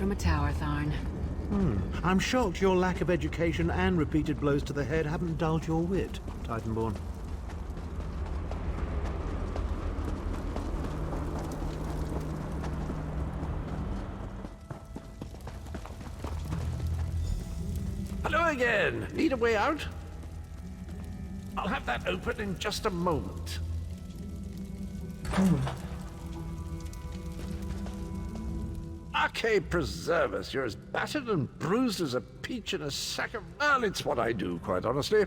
from a tower, Tharn. I'm shocked your lack of education and repeated blows to the head haven't dulled your wit, Titanborn. Hello again. Need a way out? I'll have that open in just a moment. Arcade preserve us. You're as battered and bruised as a peach in a sack of... Well, it's what I do, quite honestly.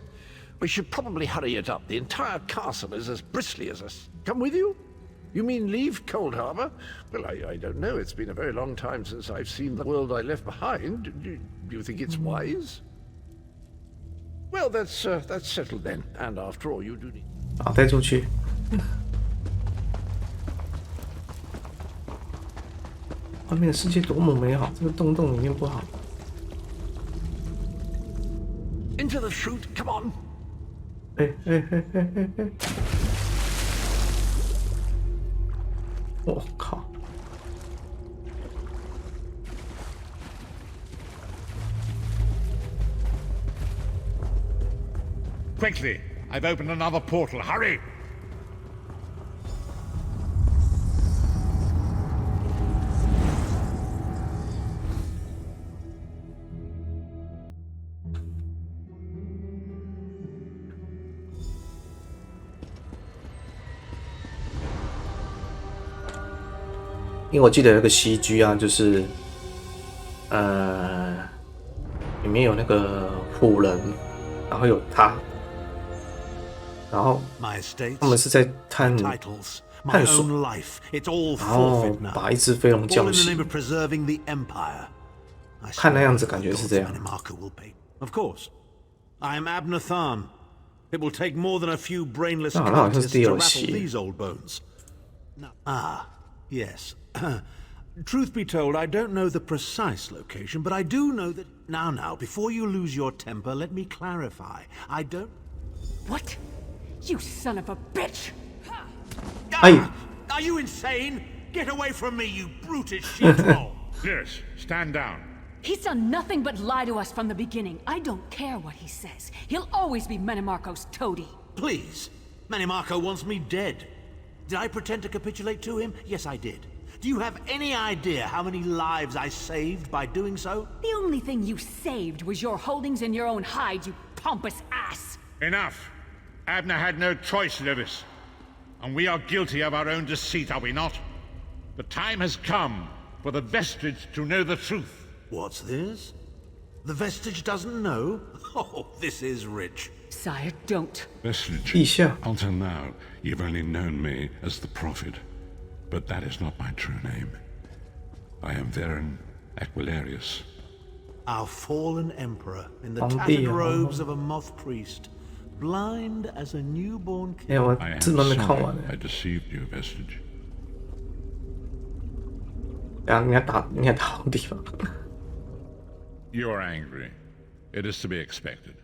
We should probably hurry it up. The entire castle is as bristly as us. Come with you? You mean leave Cold Harbor? Well, I don't know. It's been a very long time since I've seen the world I left behind. Do you think it's wise? Well, that's settled then. And after all, you do need... 好，带出去。外面的世界多么美好，这个洞洞里面不好。Into the chute, come on! 我靠！ Quickly! I've opened another portal. Hurry! 因为我记得有个西居啊，就是里面有那个虎人，然后有他。 然后他们是在探索，然后把一只飞龙叫醒。看那样子，感觉是这样。Of course, I am Abner Tharn. It will take more than a few brainless characters to rattle these old bones. Ah, yes. Truth be told, I don't know the precise location, but I do know that... Now, before you lose your temper, let me clarify. I don't... What? You son of a bitch! Are you insane? Get away from me, you brutish sheetroll! Yes, stand down. He's done nothing but lie to us from the beginning. I don't care what he says. He'll always be Menimarco's toady. Please. Menimarco wants me dead. Did I pretend to capitulate to him? Yes, I did. Do you have any idea how many lives I saved by doing so? The only thing you saved was your holdings in your own hide, you pompous ass! Enough! Abner had no choice, Lewis. And we are guilty of our own deceit, are we not? The time has come for the Vestige to know the truth. What's this? The Vestige doesn't know? Oh, this is rich. Sire, don't. Vestige, until now, you've only known me as the Prophet. But that is not my true name. I am Varen Aquilarius. Our fallen emperor in the tattered robes of a moth priest. Blind as a newborn kid. I am sorry I deceived you, Vestige. 你还打皇帝吧？ You're angry. It is to be expected.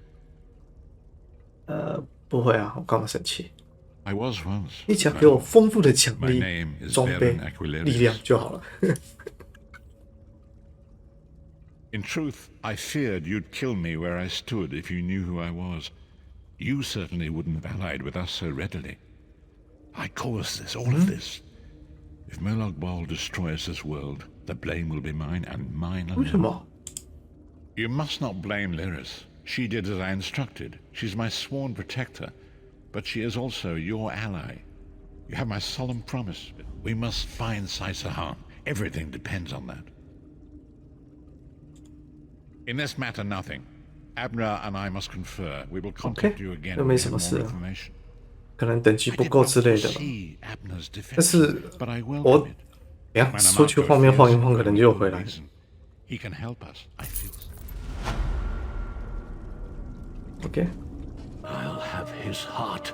不会啊，我干嘛生气？ I was once. 你只要给我丰富的奖励、装备、力量就好了。In truth, I feared you'd kill me where I stood if you knew who I was. You certainly wouldn't have allied with us so readily. I caused this, all of this. If Molag Bal destroys this world, the blame will be mine and mine alone. You must not blame Lyris. She did as I instructed. She's my sworn protector, but she is also your ally. You have my solemn promise. We must find Saisahan. Everything depends on that. In this matter, nothing. Abner and I must confer. We will contact you again with more information. 可能等级不够之类的吧。但是我出去画面晃一晃，可能就又回来了。He can help us, I feel. Okay. I'll have his heart.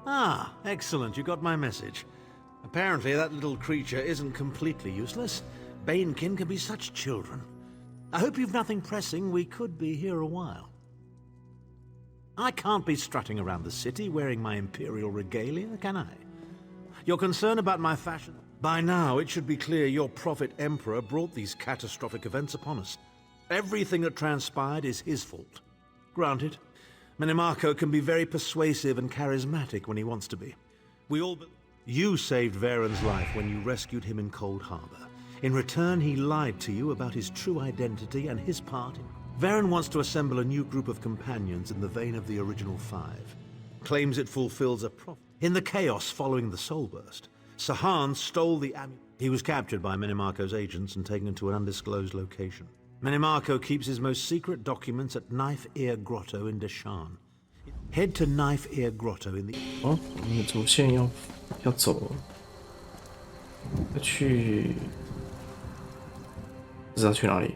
Ah, excellent. You got my message. Apparently that little creature isn't completely useless. Banekin can be such children. I hope you've nothing pressing. We could be here a while. I can't be strutting around the city wearing my imperial regalia, can I? Your concern about my fashion? By now, it should be clear your prophet emperor brought these catastrophic events upon us. Everything that transpired is his fault. Granted, Minimarco can be very persuasive and charismatic when he wants to be. You saved Varen's life when you rescued him in Cold Harbor. In return, he lied to you about his true identity and his part. Varen wants to assemble a new group of companions in the vein of the original 5. Claims it fulfills a prophecy. In the chaos following the Soul Burst, Sahan stole the amulet. He was captured by Minimarco's agents and taken to an undisclosed location. Minimarco keeps his most secret documents at Knife Ear Grotto in Deshan. Head to Knife Ear Grotto in the... 哦，我们的主线要走了，要去，不知道去哪里。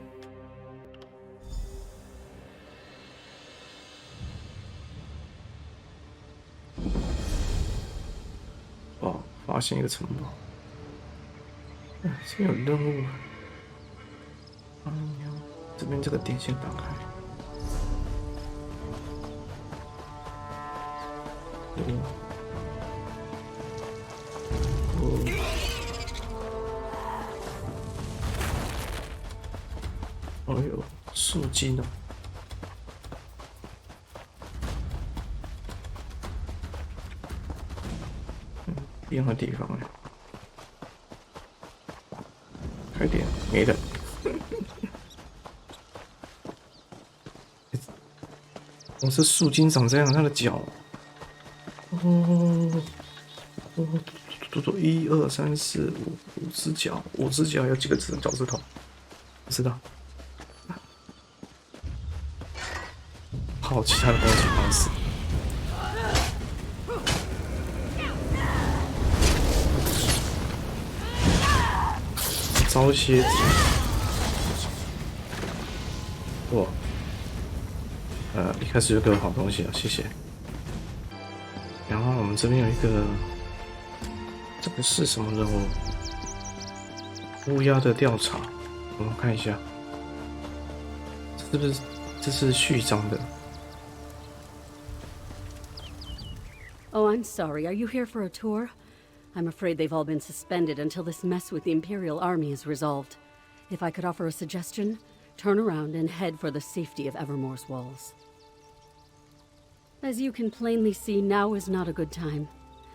哦，发现一个城堡。这边有任务。这边这个电线打开。哦呦，树精哦！一样的地方哎，快点，没了。我这树精长这样，它的脚，哦，1、2、3、4、5只脚，5只脚有几个脚趾头？不知道。好，其他的东西放死。招蝎子，哇！一开始就给我好东西了，谢谢。然后我们这边有一个，这个是什么任务？乌鸦的调查，我们看一下，是不是这是序章的？ Oh, I'm sorry. Are you here for a tour? I'm afraid they've all been suspended until this mess with the Imperial Army is resolved. If I could offer a suggestion, turn around and head for the safety of Evermore's walls. As you can plainly see, now is not a good time.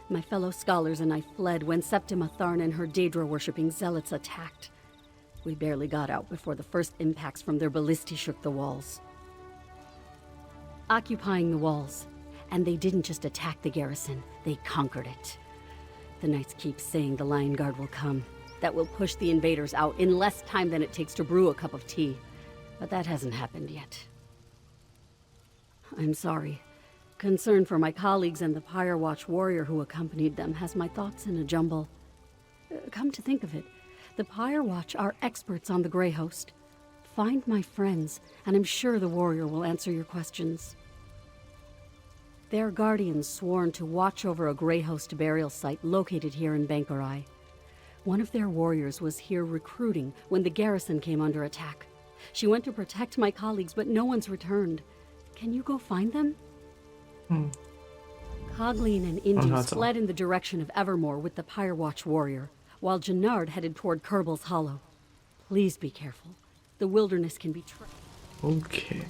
My fellow scholars and I fled when Septima Tharn and her Daedra-worshipping zealots attacked. We barely got out before the first impacts from their ballistae shook the walls. Occupying the walls, and they didn't just attack the garrison, they conquered it. The Knights keep saying the Lion Guard will come, that will push the invaders out in less time than it takes to brew a cup of tea. But that hasn't happened yet. I'm sorry. Concern for my colleagues and the Pyre Watch warrior who accompanied them has my thoughts in a jumble. Come to think of it, the Pyre Watch are experts on the Grey Host. Find my friends, and I'm sure the warrior will answer your questions. They're guardians sworn to watch over a Grey Host burial site located here in BIGWEI. One of their warriors was here recruiting when the garrison came under attack. She went to protect my colleagues, but no one's returned. Can you go find them? Cogleen and Indy fled in the direction of Evermore with the Pyre Watch warrior, while Jannard headed toward Kerbal's Hollow. Please be careful. The wilderness can be Okay.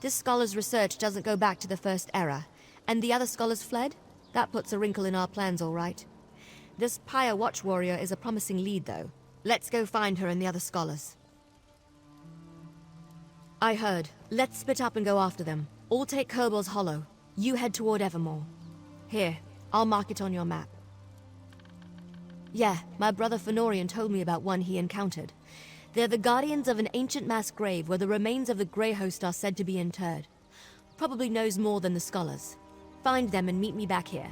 This scholar's research doesn't go back to the first era. And the other scholars fled? That puts a wrinkle in our plans, all right. This Pyre Watch warrior is a promising lead, though. Let's go find her and the other scholars. I heard. Let's split up and go after them. All take Kerbal's Hollow. You head toward Evermore. Here, I'll mark it on your map. Yeah, my brother Fenorian told me about one he encountered. They're the guardians of an ancient mass grave where the remains of the Grey Host are said to be interred. Probably knows more than the scholars. Find them and meet me back here.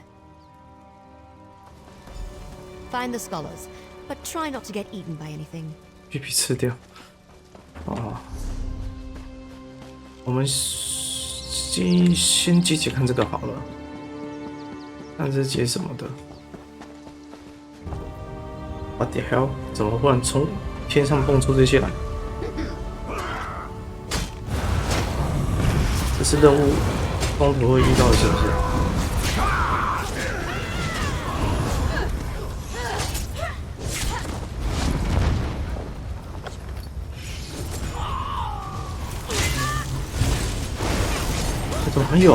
Find the scholars, but try not to get eaten by anything. 必须吃掉。哦，我们先解看这个好了，看这是解什么的。What the hell？ 怎么忽然从天上蹦出这些来？这是任务中途会遇到的，是不是？哎呦！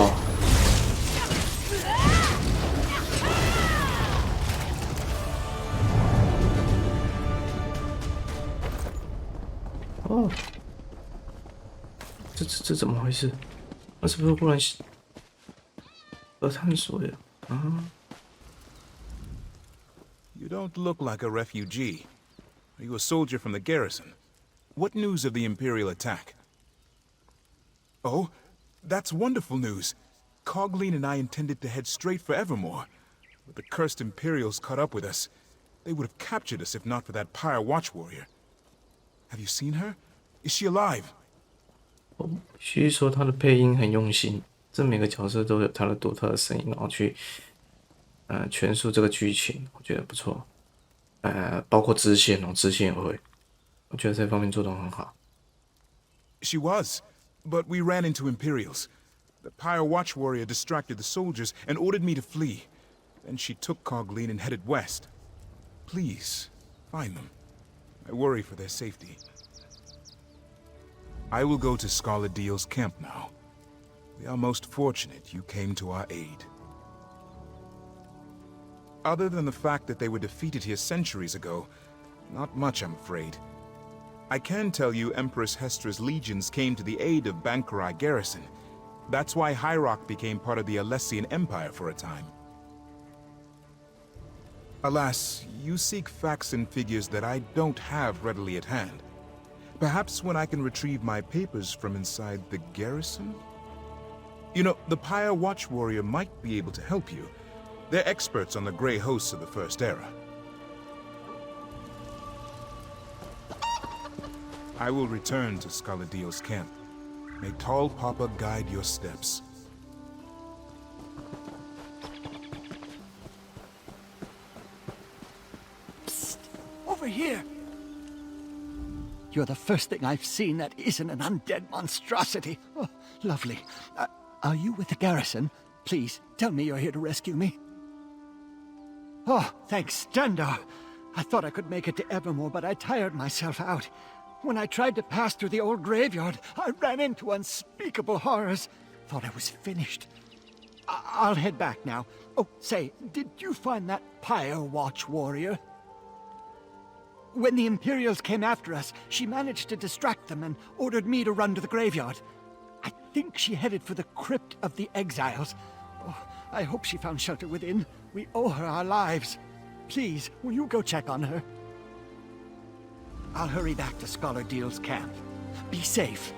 哦，这怎么回事？那是不是忽然探索呀？啊！ You don't look like a refugee. Are you a soldier from the garrison? What news of the Imperial attack? Oh, that's wonderful news. Cogleen and I intended to head straight for Evermore, but the cursed Imperials caught up with us. They would have captured us if not for that Pyre Watch warrior. Have you seen her? Is she alive? 我必须说，他的配音很用心，这每个角色都有他的独特的声音，然后去诠述这个剧情，我觉得不错。包括支线哦，支线也会，我觉得这方面做得很好。She was, but we ran into Imperials. The Pyre Watch warrior distracted the soldiers and ordered me to flee. Then she took Cogleen and headed west. Please, find them. I worry for their safety. I will go to Scarlet Deal's camp now. We are most fortunate you came to our aid. Other than the fact that they were defeated here centuries ago, not much, I'm afraid. I can tell you Empress Hestra's legions came to the aid of BIGWEI garrison. That's why Hyrok became part of the Alessian Empire for a time. Alas, you seek facts and figures that I don't have readily at hand. Perhaps when I can retrieve my papers from inside the garrison? You know, the Pyre Watch warrior might be able to help you. They're experts on the Grey hosts of the First Era. I will return to Scarlet Deal's camp. May Tall Papa guide your steps. Psst! Over here! You're the first thing I've seen that isn't an undead monstrosity. Oh, lovely. Are you with the garrison? Please, tell me you're here to rescue me. Oh, thanks, Dundar. I thought I could make it to Evermore, but I tired myself out. When I tried to pass through the old graveyard, I ran into unspeakable horrors. Thought I was finished. I'll head back now. Oh, say, did you find that Pyre Watch warrior? When the Imperials came after us, she managed to distract them and ordered me to run to the graveyard. I think she headed for the Crypt of the Exiles. Oh, I hope she found shelter within. We owe her our lives. Please, will you go check on her? I'll hurry back to Scholar Deal's camp. Be safe.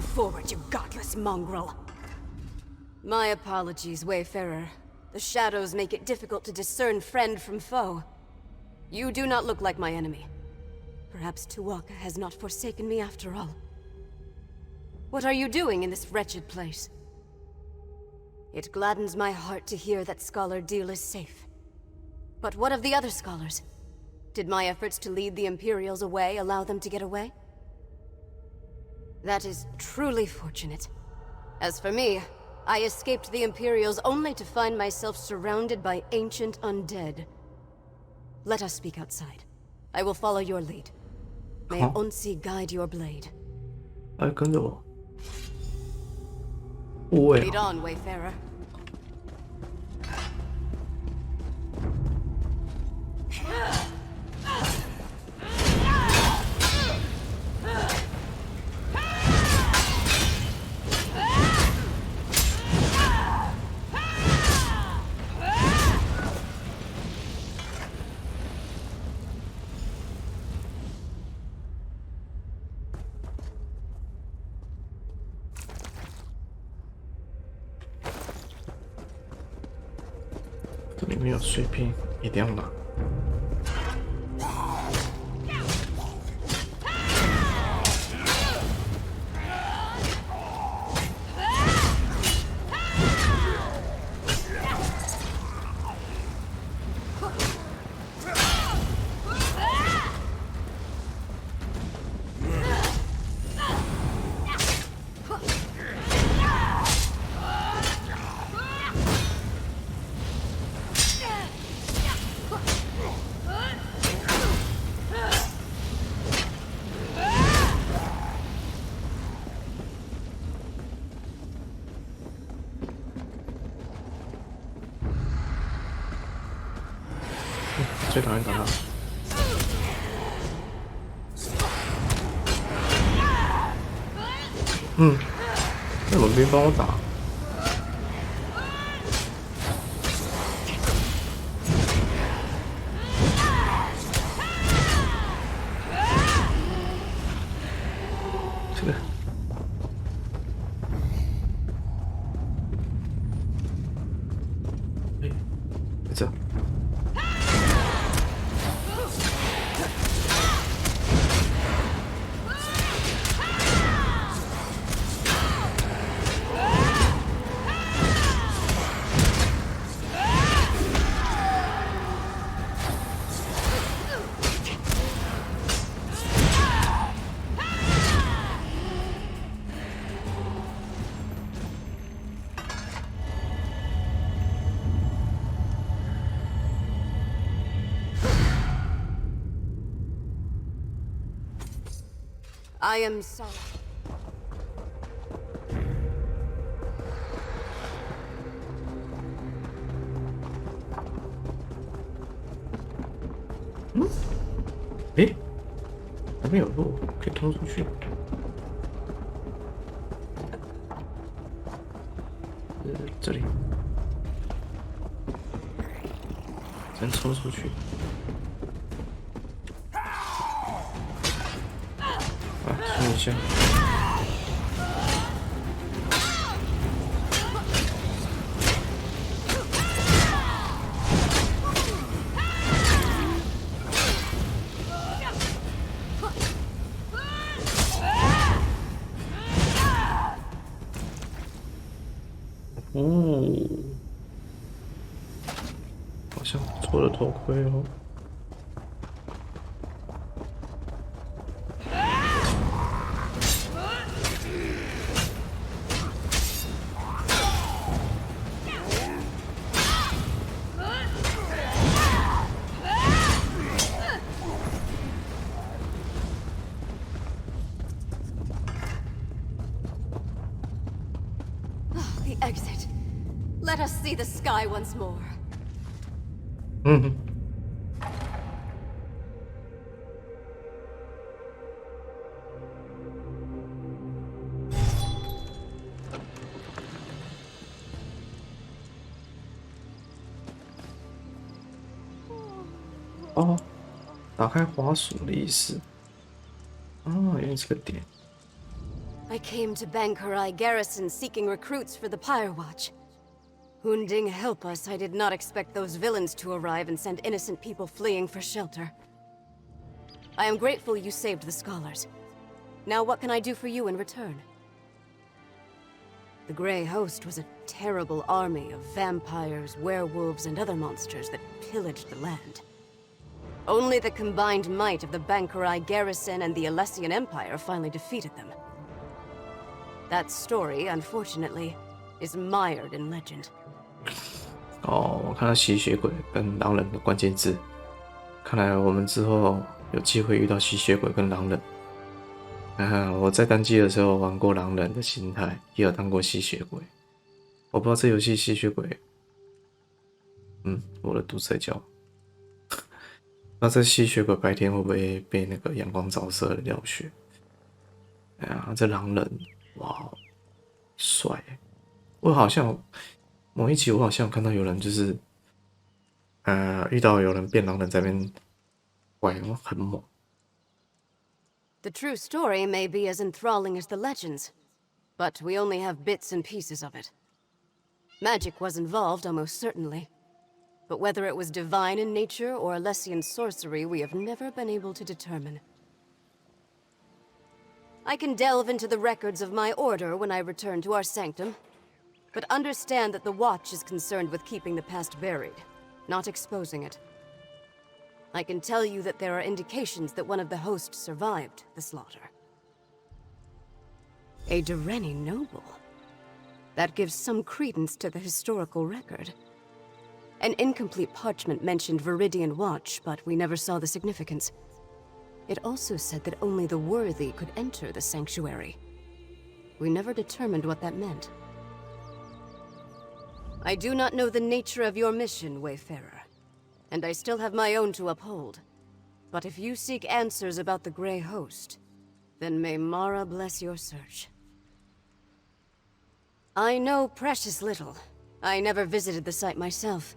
Come forward, you godless mongrel. My apologies, Wayfarer. The shadows make it difficult to discern friend from foe. You do not look like my enemy. Perhaps Tuwaka has not forsaken me after all. What are you doing in this wretched place? It gladdens my heart to hear that Scholar Deal is safe. But what of the other scholars? Did my efforts to lead the Imperials away allow them to get away? That is truly fortunate. As for me, I escaped the Imperials only to find myself surrounded by ancient undead. Let us speak outside. I will follow your lead. May Onsi guide your blade. 来跟着我。护卫 Lead on, Wayfarer. "这里面有碎片，一定要拿。最讨厌打他。为什么没帮我打？这个。哎，在这。I am sorry. Hmm? 诶，那边有路可以通出去。这里，先抽出去。听一下。好像不错的头盔哦。The exit. Let us see the sky once more. 哦，打开滑鼠的意思。啊，原来这个点。I came to BIGWEI garrison seeking recruits for the Pyre Watch. Hunding help us, I did not expect those villains to arrive and send innocent people fleeing for shelter. I am grateful you saved the scholars. Now what can I do for you in return? The Grey Host was a terrible army of vampires, werewolves, and other monsters that pillaged the land. Only the combined might of the BIGWEI garrison and the Alessian Empire finally defeated them. That story, unfortunately, is mired in legend. 哦，我看到吸血鬼跟狼人的关键字，看来我们之后有机会遇到吸血鬼跟狼人。我在单机的时候玩过狼人的形态，也有当过吸血鬼。我不知道这游戏吸血鬼，我的肚子在叫。那这吸血鬼白天会不会被那个阳光照射的掉血？哎呀，这狼人，哇，帅！我好像某一集我好像有看到有人就是，遇到有人变狼人在那边，怪很猛。The true story may be as enthralling as the legends, but we only have bits and pieces of it. Magic was involved, almost certainly. But whether it was divine in nature or Alessian sorcery, we have never been able to determine. I can delve into the records of my order when I return to our sanctum, but understand that the Watch is concerned with keeping the past buried, not exposing it. I can tell you that there are indications that one of the hosts survived the slaughter. A Dureni noble? That gives some credence to the historical record. An incomplete parchment mentioned Viridian Watch, but we never saw the significance. It also said that only the worthy could enter the sanctuary. We never determined what that meant. I do not know the nature of your mission, Wayfarer, and I still have my own to uphold. But if you seek answers about the Grey Host, then may Mara bless your search. I know precious little. I never visited the site myself.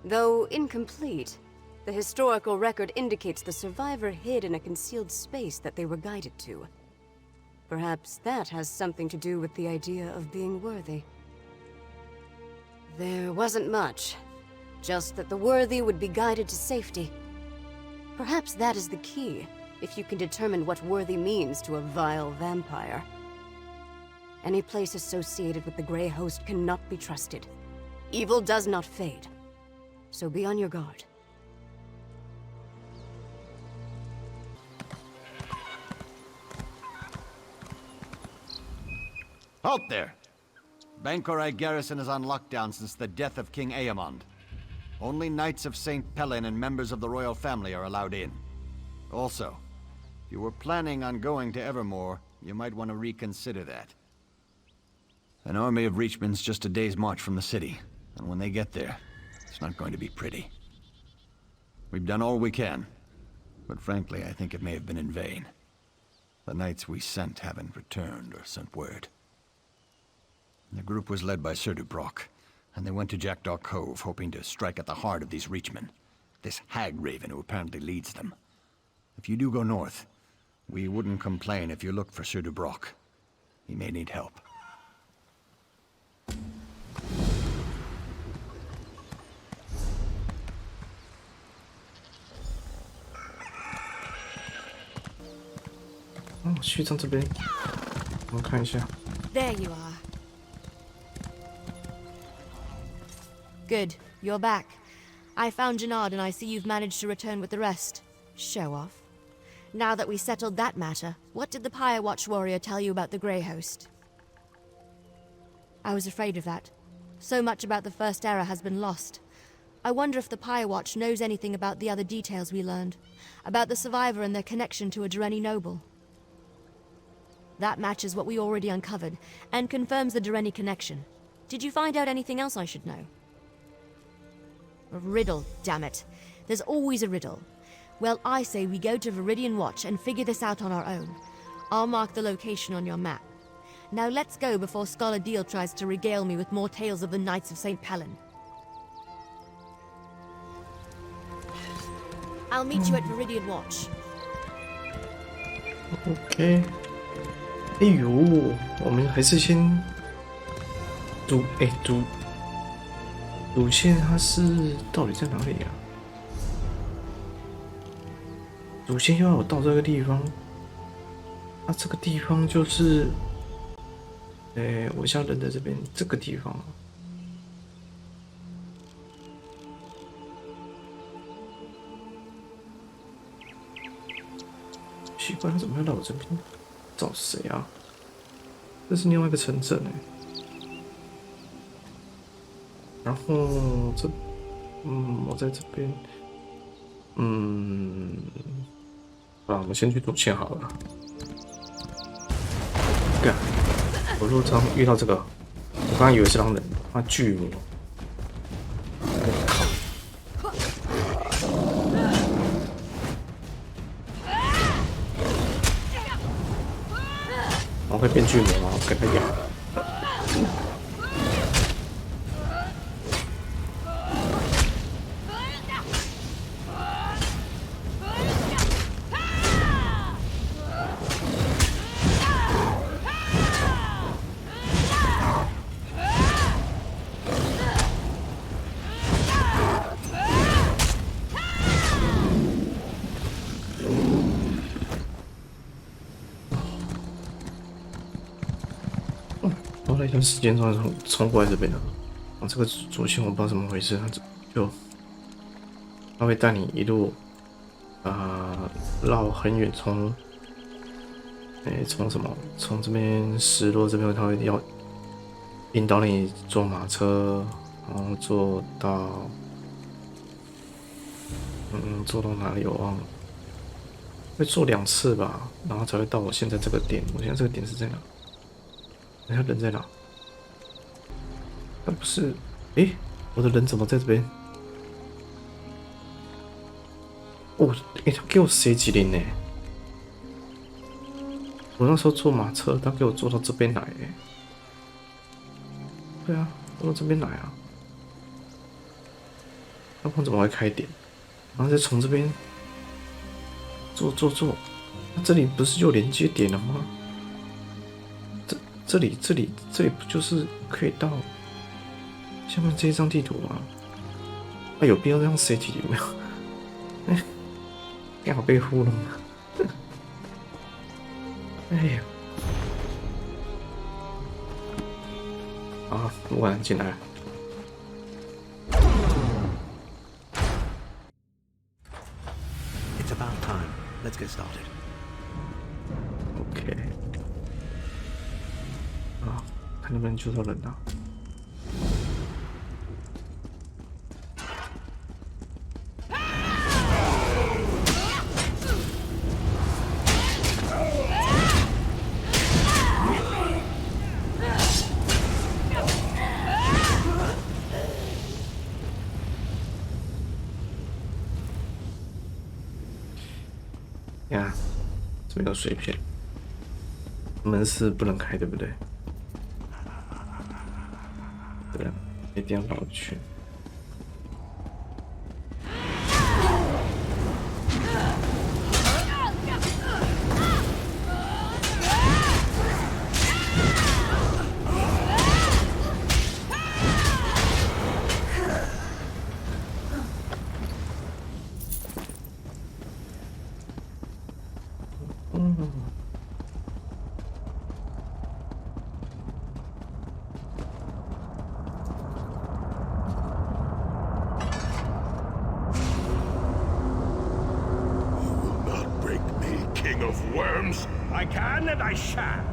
Though incomplete, the historical record indicates the survivor hid in a concealed space that they were guided to. Perhaps that has something to do with the idea of being worthy. There wasn't much. Just that the worthy would be guided to safety. Perhaps that is the key, if you can determine what worthy means to a vile vampire. Any place associated with the Grey Host cannot be trusted. Evil does not fade. So be on your guard. Halt there! BIGWEI garrison is on lockdown since the death of King Aemond. Only Knights of St. Pellin and members of the royal family are allowed in. Also, if you were planning on going to Evermore, you might want to reconsider that. An army of Reachmen's just a day's march from the city, and when they get there, it's not going to be pretty. We've done all we can, but frankly, I think it may have been in vain. The knights we sent haven't returned or sent word. The group was led by Sir Dubrock, and they went to Jackdaw Cove, hoping to strike at the heart of these Reachmen, this hag-raven who apparently leads them. If you do go north, we wouldn't complain if you looked for Sir Dubrock. He may need help. Oh, 序章这边，我们看一下。 There you are. Good, you're back. I found Jannard and I see you've managed to return with the rest. Show off. Now that we settled that matter, what did the Pyre Watch warrior tell you about the Grey Host? I was afraid of that. So much about the First Era has been lost. I wonder if the Pyre Watch knows anything about the other details we learned. About the survivor and their connection to a Dureni noble. That matches what we already uncovered, and confirms the Dureni connection. Did you find out anything else I should know? A riddle, damn it. There's always a riddle. Well, I say we go to Viridian Watch and figure this out on our own. I'll mark the location on your map. Now let's go before Scholar Deal tries to regale me with more tales of the Knights of St. Pellin. I'll meet you at Viridian Watch. OK，哎呦，我们还是先主线它是到底在哪里啊？主线要我到这个地方，啊，这个地方就是，我现在人在这边这个地方。奇怪，他怎么会来我这边？找谁啊？这是另外一个城镇然后我在这边，我们先去主线好了。干，我路上遇到这个，我刚刚以为是狼人，他巨魔。我会变巨魔吗？给他咬。花了一段时间终于冲过来这边了。这个主线我不知道怎么回事，他会带你一路绕很远，从这边石落这边，他会要引导你坐马车，然后坐到哪里我忘了，会坐2次吧，然后才会到我现在这个点。我现在这个点是在哪？等下人在哪？他不是，我的人怎么在这边？哦，他给我塞几零呢？我那时候坐马车，他给我坐到这边来，对啊，坐到这边来啊。那我怎么会开点？然后再从这边坐，那这里不是就连接点了吗？这里不就是可以到下面这一张地图吗？有必要这样塞进去没有？刚好被糊弄了。哎呀！啊，不管进来。It's about time. Let's get started. OK。看能不能救到人啊！呀，这边有碎片，门是不能开，对不对？对，一定要绕圈。I can and I shall.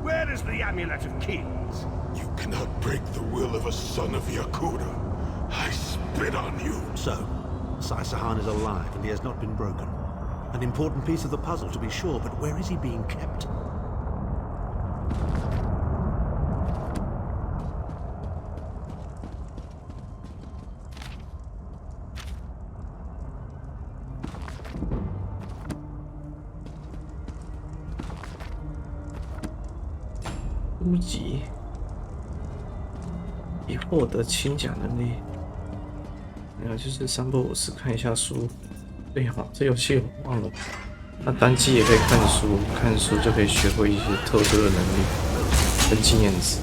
Where is the Amulet of Kings? You cannot break the will of a son of Yakuda. I spit on you. So, Sai-Sahan is alive and he has not been broken. An important piece of the puzzle to be sure, but where is he being kept?书籍已获得轻甲能力，就是3不5时看一下书。对哈，这游戏我忘了，那单机也可以看书，看书就可以学会一些特殊的能力跟经验值。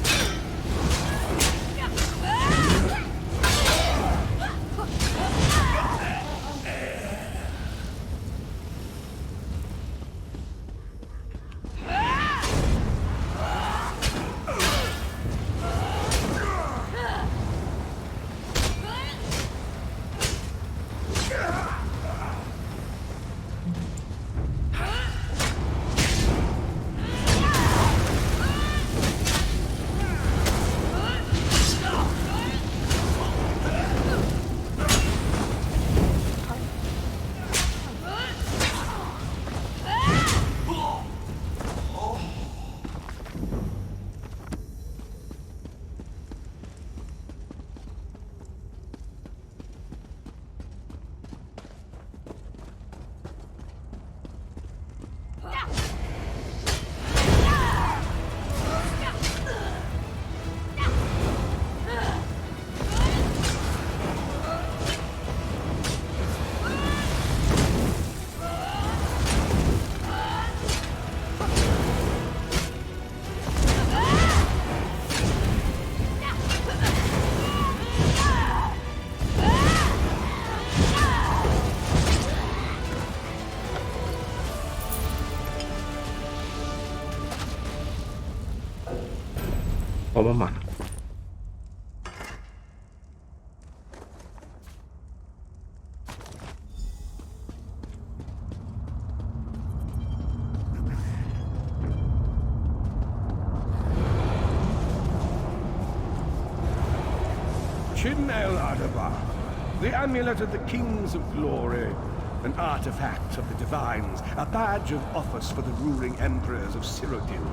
我们买。The amulet of the kings of glory, an artifact of the divines, a badge of office for the ruling emperors of Cyrodiil,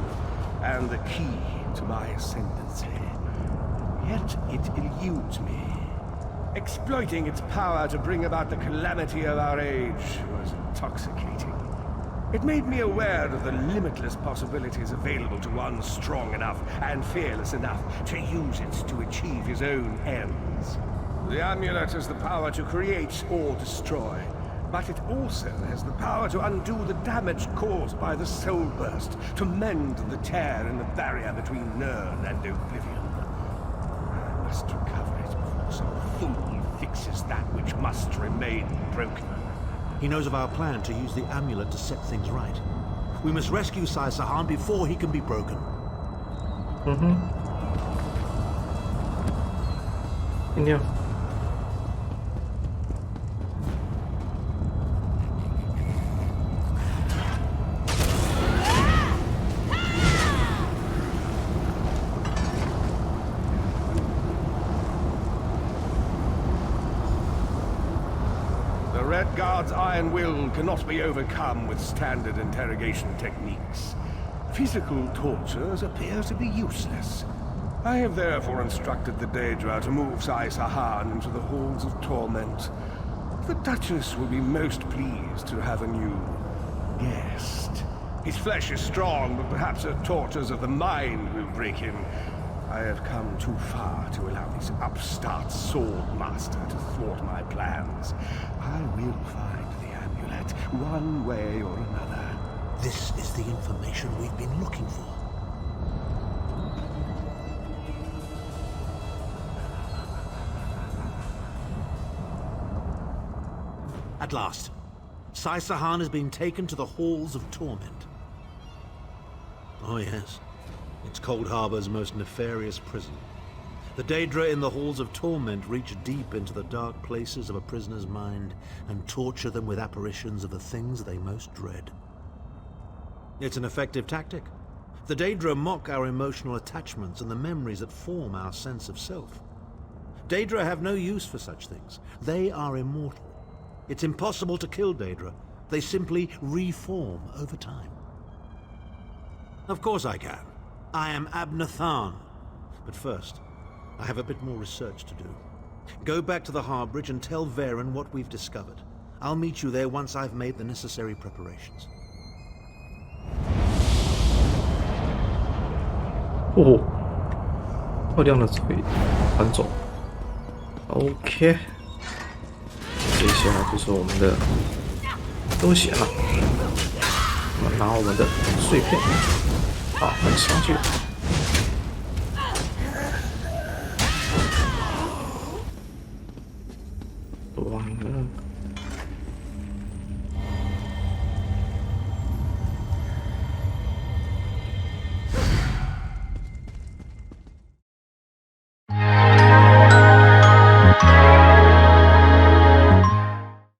and the key to my ascendancy. Yet it eludes me. Exploiting its power to bring about the calamity of our age was intoxicating. It made me aware of the limitless possibilities available to one strong enough and fearless enough to use it to achieve his own ends. The amulet has the power to create or destroy, but it also has the power to undo the damage caused by the soul burst, to mend the tear in the barrier between Nirn and Oblivion. I must recover it before some fool fixes that which must remain broken. He knows of our plan to use the amulet to set things right. We must rescue Sai Sahan before he can be broken. Yeah. Guard's iron will cannot be overcome with standard interrogation techniques. Physical tortures appear to be useless. I have therefore instructed the Daedra to move Sai Sahan into the halls of torment. The Duchess will be most pleased to have a new guest. His flesh is strong, but perhaps her tortures of the mind will break him. I have come too far to allow this upstart sword master to thwart my plans. I will find the amulet, one way or another. This is the information we've been looking for. At last, Sai Sahan has been taken to the Halls of Torment. Oh yes, it's Cold Harbor's most nefarious prison. The Daedra in the Halls of Torment reach deep into the dark places of a prisoner's mind and torture them with apparitions of the things they most dread. It's an effective tactic. The Daedra mock our emotional attachments and the memories that form our sense of self. Daedra have no use for such things. They are immortal. It's impossible to kill Daedra. They simply reform over time. Of course I can. I am Abnathan. But first, I have a bit more research to do. Go back to the Harbridge and tell Varen what we've discovered. I'll meet you there once I've made the necessary preparations. Oh, 漂亮的腿搬走。OK， 接下来就是我们的东西了。我们拿我们的碎片，好，很上去。完了。